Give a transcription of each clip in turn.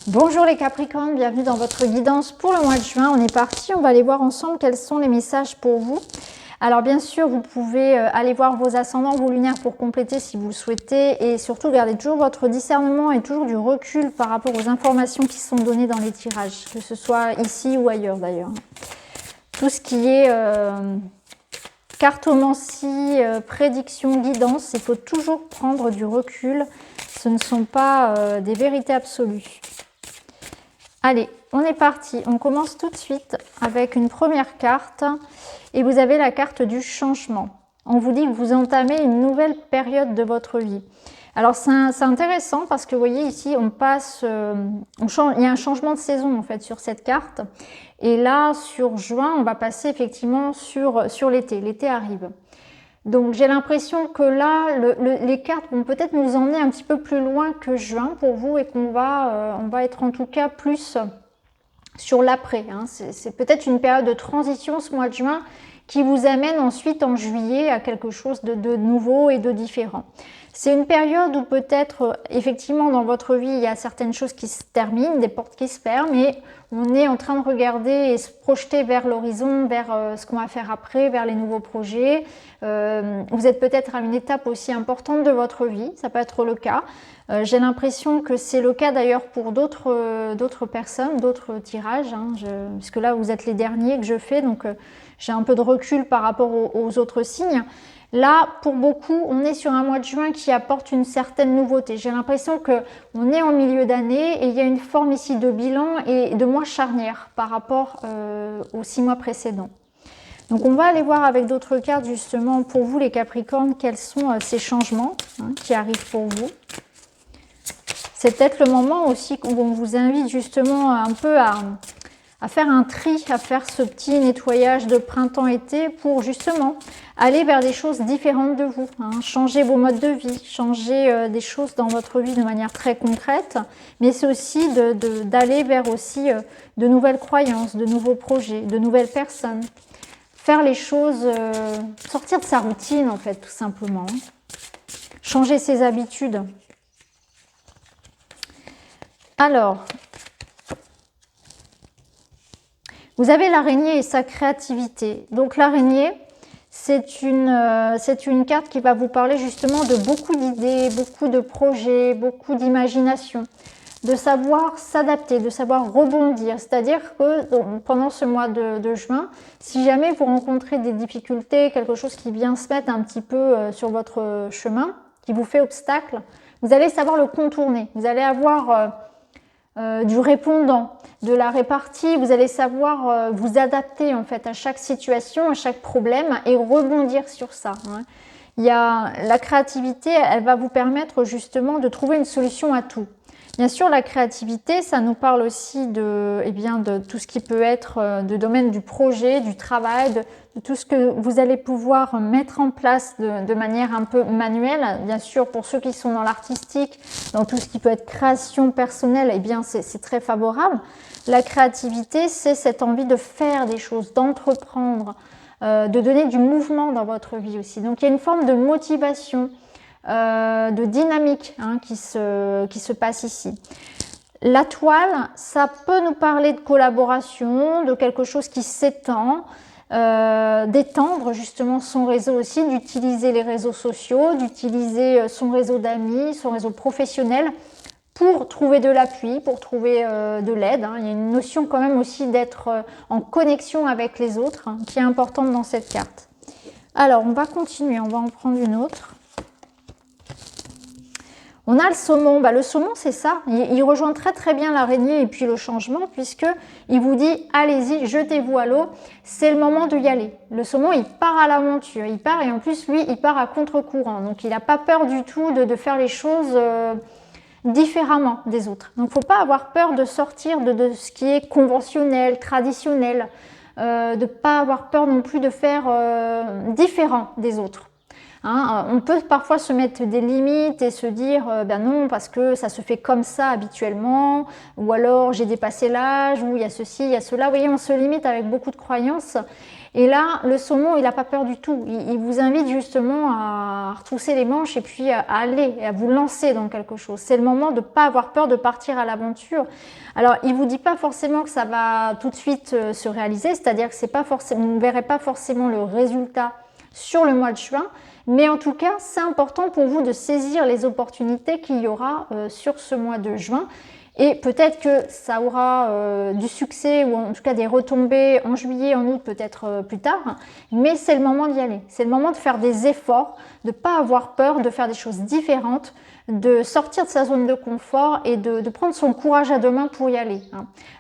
Bonjour les Capricornes, bienvenue dans votre guidance pour le mois de juin. On est parti, on va aller voir ensemble quels sont les messages pour vous. Alors bien sûr, vous pouvez aller voir vos ascendants, vos lunaires pour compléter si vous le souhaitez. Et surtout, gardez toujours votre discernement et toujours du recul par rapport aux informations qui sont données dans les tirages, que ce soit ici ou ailleurs d'ailleurs. Tout ce qui est cartomancie, prédiction, guidance, il faut toujours prendre du recul. Ce ne sont pas des vérités absolues. Allez, on est parti. On commence tout de suite avec une première carte. Et vous avez la carte du changement. On vous dit que vous entamez une nouvelle période de votre vie. Alors c'est intéressant parce que vous voyez ici, on passe, il y a un changement de saison en fait sur cette carte. Et là, sur juin, on va passer effectivement sur l'été. L'été arrive. Donc j'ai l'impression que là, les cartes vont peut-être nous emmener un petit peu plus loin que juin pour vous et qu'on va, on va être en tout cas plus sur l'après. Hein. C'est peut-être une période de transition ce mois de juin qui vous amène ensuite en juillet à quelque chose de nouveau et de différent. C'est une période où peut-être effectivement dans votre vie il y a certaines choses qui se terminent, des portes qui se ferment et on est en train de regarder et se projeter vers l'horizon, vers ce qu'on va faire après, vers les nouveaux projets. Vous êtes peut-être à une étape aussi importante de votre vie, ça peut être le cas. J'ai l'impression que c'est le cas d'ailleurs pour d'autres personnes, d'autres tirages, hein, puisque là vous êtes les derniers que je fais, donc j'ai un peu de recul par rapport aux autres signes. Là, pour beaucoup, on est sur un mois de juin qui apporte une certaine nouveauté. J'ai l'impression qu'on est en milieu d'année et il y a une forme ici de bilan et de mois charnière par rapport aux 6 mois précédents. Donc on va aller voir avec d'autres cartes justement pour vous les Capricornes quels sont ces changements qui arrivent pour vous. C'est peut-être le moment aussi où on vous invite justement un peu à faire un tri, à faire ce petit nettoyage de printemps-été pour justement aller vers des choses différentes de vous, hein, changer vos modes de vie, changer des choses dans votre vie de manière très concrète, mais c'est aussi d'aller vers aussi de nouvelles croyances, de nouveaux projets, de nouvelles personnes. Faire les choses, sortir de sa routine en fait, tout simplement. Changer ses habitudes. Alors, vous avez l'araignée et sa créativité. Donc l'araignée, c'est une carte qui va vous parler justement de beaucoup d'idées, beaucoup de projets, beaucoup d'imagination, de savoir s'adapter, de savoir rebondir. C'est-à-dire que pendant ce mois de juin, si jamais vous rencontrez des difficultés, quelque chose qui vient se mettre un petit peu sur votre chemin, qui vous fait obstacle, vous allez savoir le contourner. Vous allez avoir du répondant, de la répartie, vous allez savoir vous adapter en fait à chaque situation, à chaque problème et rebondir sur ça. Hein. Il y a la créativité, elle va vous permettre justement de trouver une solution à tout. Bien sûr, la créativité, ça nous parle aussi de tout ce qui peut être de domaine du projet, du travail, de tout ce que vous allez pouvoir mettre en place de manière un peu manuelle. Bien sûr, pour ceux qui sont dans l'artistique, dans tout ce qui peut être création personnelle, eh bien, c'est très favorable. La créativité, c'est cette envie de faire des choses, d'entreprendre, de donner du mouvement dans votre vie aussi. Donc, il y a une forme de motivation, de dynamique hein, qui se passe ici. La toile, ça peut nous parler de collaboration, de quelque chose qui s'étend, d'étendre justement son réseau aussi, d'utiliser les réseaux sociaux, d'utiliser son réseau d'amis, son réseau professionnel pour trouver de l'appui, pour trouver de l'aide. Hein. Il y a une notion quand même aussi d'être en connexion avec les autres hein, qui est importante dans cette carte. Alors, on va continuer, on va en prendre une autre. On a le saumon. Bah, le saumon, c'est ça. Il rejoint très très bien l'araignée et puis le changement puisqu'il vous dit « Allez-y, jetez-vous à l'eau, c'est le moment d'y aller ». Le saumon, il part à l'aventure. Il part et en plus, lui, il part à contre-courant. Donc, il n'a pas peur du tout de faire les choses différemment des autres. Donc, il ne faut pas avoir peur de sortir de ce qui est conventionnel, traditionnel, de ne pas avoir peur non plus de faire différent des autres. hein. On peut parfois se mettre des limites et se dire ben non, parce que ça se fait comme ça habituellement, ou alors j'ai dépassé l'âge, ou il y a ceci, il y a cela. Vous voyez, on se limite avec beaucoup de croyances. Et là, le saumon, il n'a pas peur du tout. Il vous invite justement à retrousser les manches et puis à aller, et à vous lancer dans quelque chose. C'est le moment de ne pas avoir peur de partir à l'aventure. Alors, il ne vous dit pas forcément que ça va tout de suite se réaliser, c'est-à-dire que c'est pas forcément, vous ne verrez pas forcément le résultat sur le mois de juin, mais en tout cas, c'est important pour vous de saisir les opportunités qu'il y aura sur ce mois de juin. Et peut-être que ça aura du succès ou en tout cas des retombées en juillet, en août, peut-être plus tard. Mais c'est le moment d'y aller. C'est le moment de faire des efforts, de ne pas avoir peur, de faire des choses différentes, de sortir de sa zone de confort et de prendre son courage à deux mains pour y aller.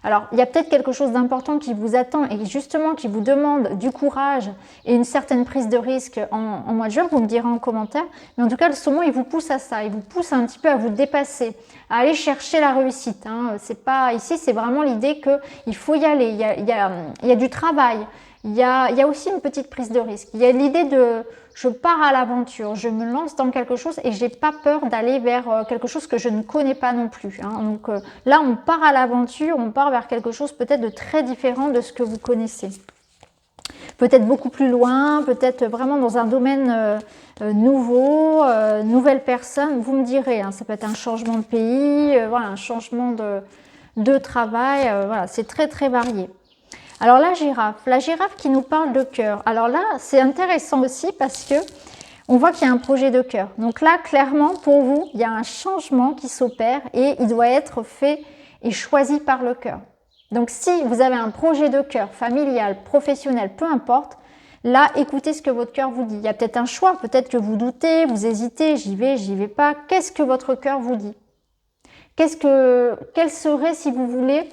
Alors, il y a peut-être quelque chose d'important qui vous attend et justement qui vous demande du courage et une certaine prise de risque en mois de juin, vous me direz en commentaire. Mais en tout cas, le saumon, il vous pousse à ça, il vous pousse un petit peu à vous dépasser, à aller chercher la réussite. C'est pas, ici, c'est vraiment l'idée qu'il faut y aller, il y a du travail. Il y a aussi une petite prise de risque. Il y a l'idée de je pars à l'aventure, je me lance dans quelque chose et j'ai pas peur d'aller vers quelque chose que je ne connais pas non plus. Donc là, on part à l'aventure, on part vers quelque chose peut-être de très différent de ce que vous connaissez. Peut-être beaucoup plus loin, peut-être vraiment dans un domaine nouveau, nouvelle personne. Vous me direz, ça peut être un changement de pays, voilà, un changement de travail. Voilà, c'est très très varié. Alors la girafe qui nous parle de cœur. Alors là, c'est intéressant aussi parce que on voit qu'il y a un projet de cœur. Donc là, clairement, pour vous, il y a un changement qui s'opère et il doit être fait et choisi par le cœur. Donc si vous avez un projet de cœur, familial, professionnel, peu importe, là, écoutez ce que votre cœur vous dit. Il y a peut-être un choix, peut-être que vous doutez, vous hésitez, j'y vais pas. Qu'est-ce que votre cœur vous dit? Quel serait, si vous voulez,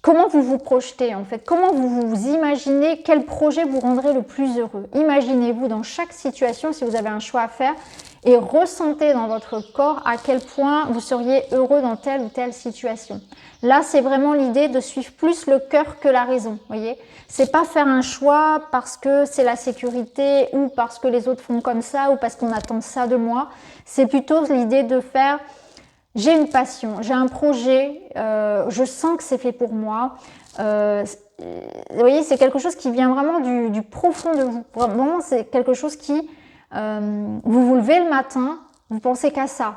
comment vous vous projetez en fait? Comment vous vous imaginez? Quel projet vous rendrait le plus heureux? Imaginez-vous dans chaque situation, si vous avez un choix à faire, et ressentez dans votre corps à quel point vous seriez heureux dans telle ou telle situation. Là, c'est vraiment l'idée de suivre plus le cœur que la raison, voyez? C'est pas faire un choix parce que c'est la sécurité ou parce que les autres font comme ça ou parce qu'on attend ça de moi. C'est plutôt l'idée de faire j'ai une passion, j'ai un projet, je sens que c'est fait pour moi. Vous voyez, c'est quelque chose qui vient vraiment du profond de vous. Vraiment, c'est quelque chose qui, vous levez le matin, vous pensez qu'à ça.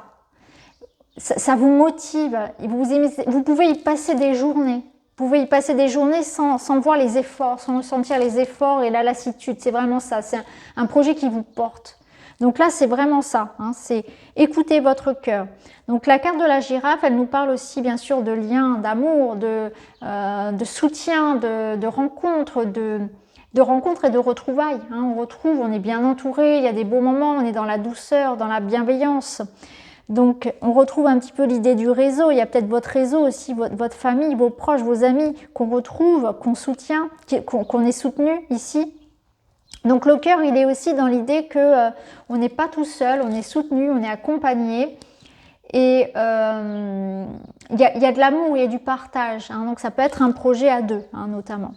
Ça vous motive, vous pouvez y passer des journées. Vous pouvez y passer des journées sans voir les efforts, sans ressentir les efforts et la lassitude. C'est vraiment ça, c'est un projet qui vous porte. Donc là, c'est vraiment ça, c'est écouter votre cœur. Donc la carte de la girafe, elle nous parle aussi bien sûr de liens, d'amour, de soutien, de rencontres, de rencontres et de retrouvailles. On retrouve, on est bien entouré, il y a des beaux moments, on est dans la douceur, dans la bienveillance. Donc on retrouve un petit peu l'idée du réseau, il y a peut-être votre réseau aussi, votre famille, vos proches, vos amis qu'on retrouve, qu'on soutient, qu'on est soutenu ici. Donc le cœur, il est aussi dans l'idée que on n'est pas tout seul, on est soutenu, on est accompagné. Et il y a de l'amour, il y a du partage. Donc ça peut être un projet à deux, notamment.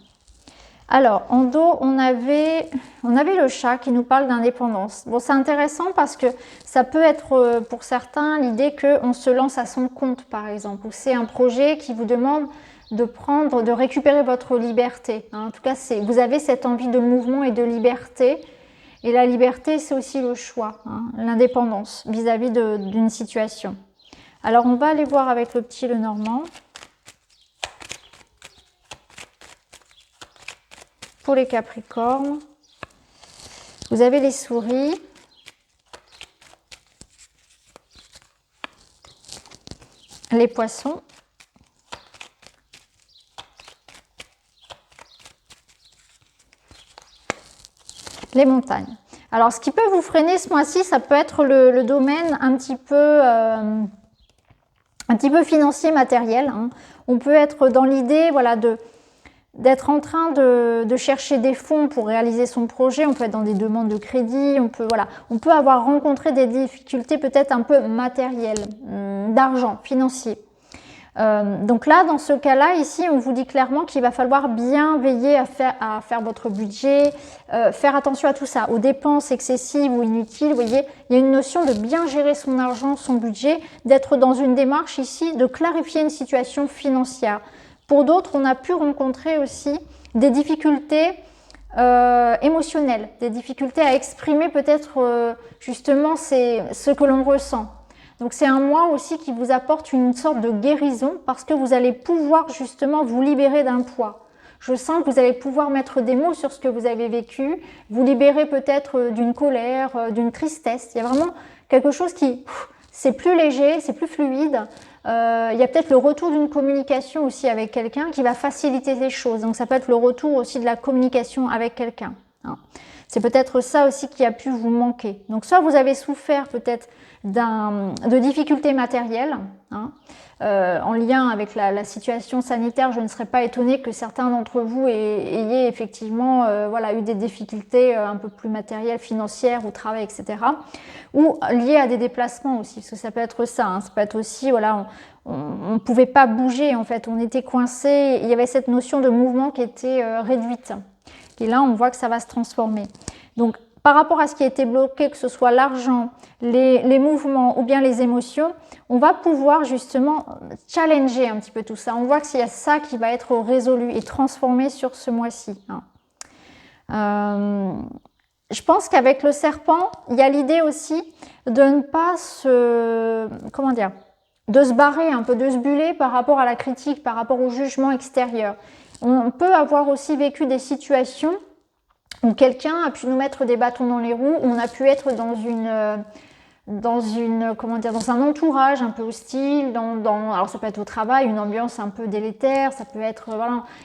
Alors, en dos, on avait le chat qui nous parle d'indépendance. Bon, c'est intéressant parce que ça peut être pour certains l'idée qu'on se lance à son compte, par exemple. Ou c'est un projet qui vous demande de récupérer votre liberté. En tout cas, vous avez cette envie de mouvement et de liberté. Et la liberté, c'est aussi le choix, l'indépendance vis-à-vis d'une situation. Alors, on va aller voir avec le petit Lenormand. Pour les Capricornes, vous avez les souris. Les Poissons. Les montagnes. Alors, ce qui peut vous freiner ce mois-ci, ça peut être le domaine un petit peu financier, matériel. On peut être dans l'idée, voilà, d'être en train de chercher des fonds pour réaliser son projet. On peut être dans des demandes de crédit. On peut avoir rencontré des difficultés peut-être un peu matérielles, d'argent, financier. Donc là, dans ce cas-là, ici, on vous dit clairement qu'il va falloir bien veiller à faire votre budget, faire attention à tout ça, aux dépenses excessives ou inutiles. Vous voyez, il y a une notion de bien gérer son argent, son budget, d'être dans une démarche ici de clarifier une situation financière. Pour d'autres, on a pu rencontrer aussi des difficultés émotionnelles, des difficultés à exprimer peut-être justement ce que l'on ressent. Donc c'est un mois aussi qui vous apporte une sorte de guérison parce que vous allez pouvoir justement vous libérer d'un poids. Je sens que vous allez pouvoir mettre des mots sur ce que vous avez vécu, vous libérer peut-être d'une colère, d'une tristesse. Il y a vraiment quelque chose qui, c'est plus léger, c'est plus fluide. Il y a peut-être le retour d'une communication aussi avec quelqu'un qui va faciliter les choses. Donc ça peut être le retour aussi de la communication avec quelqu'un. C'est peut-être ça aussi qui a pu vous manquer. Donc soit vous avez souffert peut-être de difficultés matérielles, en lien avec la situation sanitaire. Je ne serais pas étonnée que certains d'entre vous ayez effectivement eu des difficultés un peu plus matérielles, financières, au travail, etc. Ou liées à des déplacements aussi, parce que ça peut être ça. Ça peut être aussi, voilà, on ne pouvait pas bouger en fait, on était coincé. Il y avait cette notion de mouvement qui était réduite. Et là, on voit que ça va se transformer. Donc, par rapport à ce qui a été bloqué, que ce soit l'argent, les mouvements ou bien les émotions, on va pouvoir justement challenger un petit peu tout ça. On voit qu'il y a ça qui va être résolu et transformé sur ce mois-ci. Je pense qu'avec le serpent, il y a l'idée aussi de ne pas de se barrer un peu, de se buller par rapport à la critique, par rapport au jugement extérieur. On peut avoir aussi vécu des situations où quelqu'un a pu nous mettre des bâtons dans les roues, où on a pu être dans un entourage un peu hostile, alors ça peut être au travail, une ambiance un peu délétère, ça peut être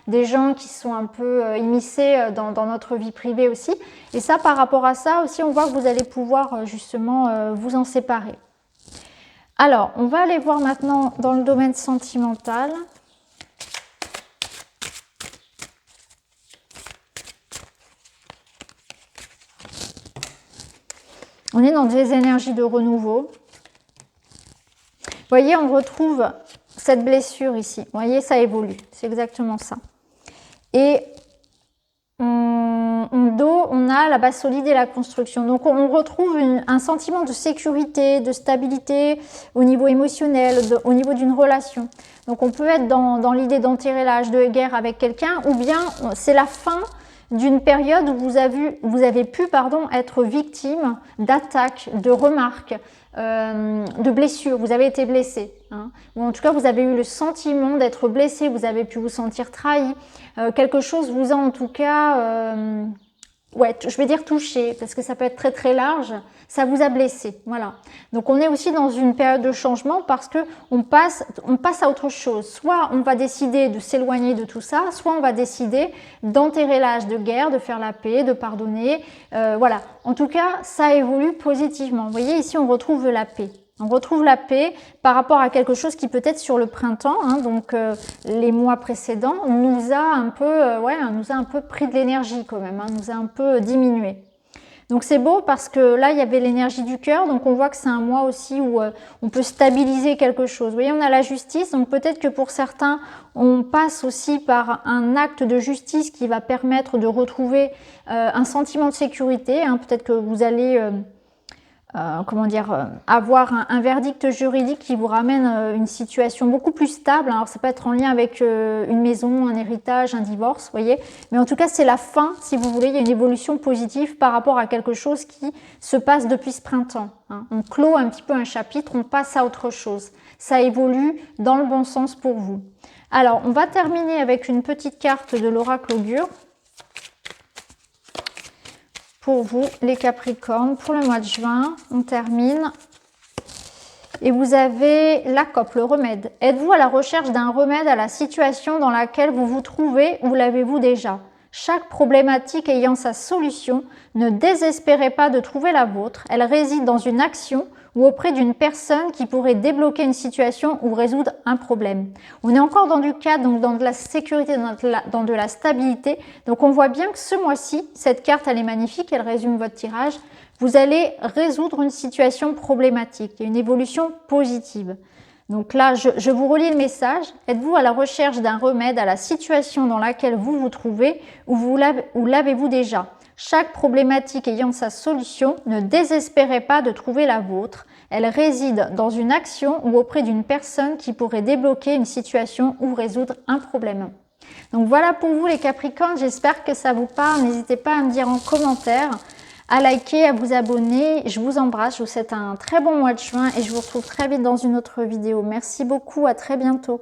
des gens qui sont un peu immiscés dans notre vie privée aussi. Et ça, par rapport à ça aussi, on voit que vous allez pouvoir justement vous en séparer. Alors, on va aller voir maintenant dans le domaine sentimental. On est dans des énergies de renouveau. Vous voyez, on retrouve cette blessure ici. Vous voyez, ça évolue. C'est exactement ça. Et en dos, on a la base solide et la construction. Donc, on retrouve un sentiment de sécurité, de stabilité au niveau émotionnel, au niveau d'une relation. Donc, on peut être dans l'idée d'enterrer l'âge de guerre avec quelqu'un, ou bien c'est la fin d'une période où vous avez pu être victime d'attaques, de remarques, de blessures. Vous avez été blessé, ou en tout cas vous avez eu le sentiment d'être blessé, vous avez pu vous sentir trahi. Quelque chose vous a en tout cas, je vais dire touché, parce que ça peut être très très large, ça vous a blessé, voilà. Donc on est aussi dans une période de changement parce que on passe à autre chose. Soit on va décider de s'éloigner de tout ça, soit on va décider d'enterrer l'âge de guerre, de faire la paix, de pardonner, voilà. En tout cas, ça évolue positivement. Vous voyez, ici on retrouve la paix. On retrouve la paix par rapport à quelque chose qui peut-être sur le printemps, donc les mois précédents, nous a un peu pris de l'énergie quand même, nous a un peu diminué. Donc c'est beau parce que là il y avait l'énergie du cœur, donc on voit que c'est un mois aussi où on peut stabiliser quelque chose. Vous voyez, on a la justice, donc peut-être que pour certains on passe aussi par un acte de justice qui va permettre de retrouver un sentiment de sécurité. Peut-être que vous allez avoir un verdict juridique qui vous ramène une situation beaucoup plus stable. Alors ça peut être en lien avec une maison, un héritage, un divorce, vous voyez. Mais en tout cas, c'est la fin, si vous voulez. Il y a une évolution positive par rapport à quelque chose qui se passe depuis ce printemps. On clôt un petit peu un chapitre, on passe à autre chose. Ça évolue dans le bon sens pour vous. Alors, on va terminer avec une petite carte de l'oracle augure. Pour vous, les Capricornes, pour le mois de juin, on termine. Et vous avez la cope, le remède. Êtes-vous à la recherche d'un remède à la situation dans laquelle vous vous trouvez ou l'avez-vous déjà? Chaque problématique ayant sa solution, ne désespérez pas de trouver la vôtre. Elle réside dans une action ou auprès d'une personne qui pourrait débloquer une situation ou résoudre un problème. On est encore dans du cadre, donc dans de la sécurité, dans de la stabilité. Donc on voit bien que ce mois-ci, cette carte elle est magnifique, elle résume votre tirage. Vous allez résoudre une situation problématique, il y a une évolution positive. Donc là, je vous relis le message. Êtes-vous à la recherche d'un remède à la situation dans laquelle vous vous trouvez ou l'avez-vous déjà? Chaque problématique ayant sa solution, ne désespérez pas de trouver la vôtre. Elle réside dans une action ou auprès d'une personne qui pourrait débloquer une situation ou résoudre un problème. Donc voilà pour vous les Capricornes, j'espère que ça vous parle. N'hésitez pas à me dire en commentaire, à liker, à vous abonner. Je vous embrasse, je vous souhaite un très bon mois de juin et je vous retrouve très vite dans une autre vidéo. Merci beaucoup, à très bientôt.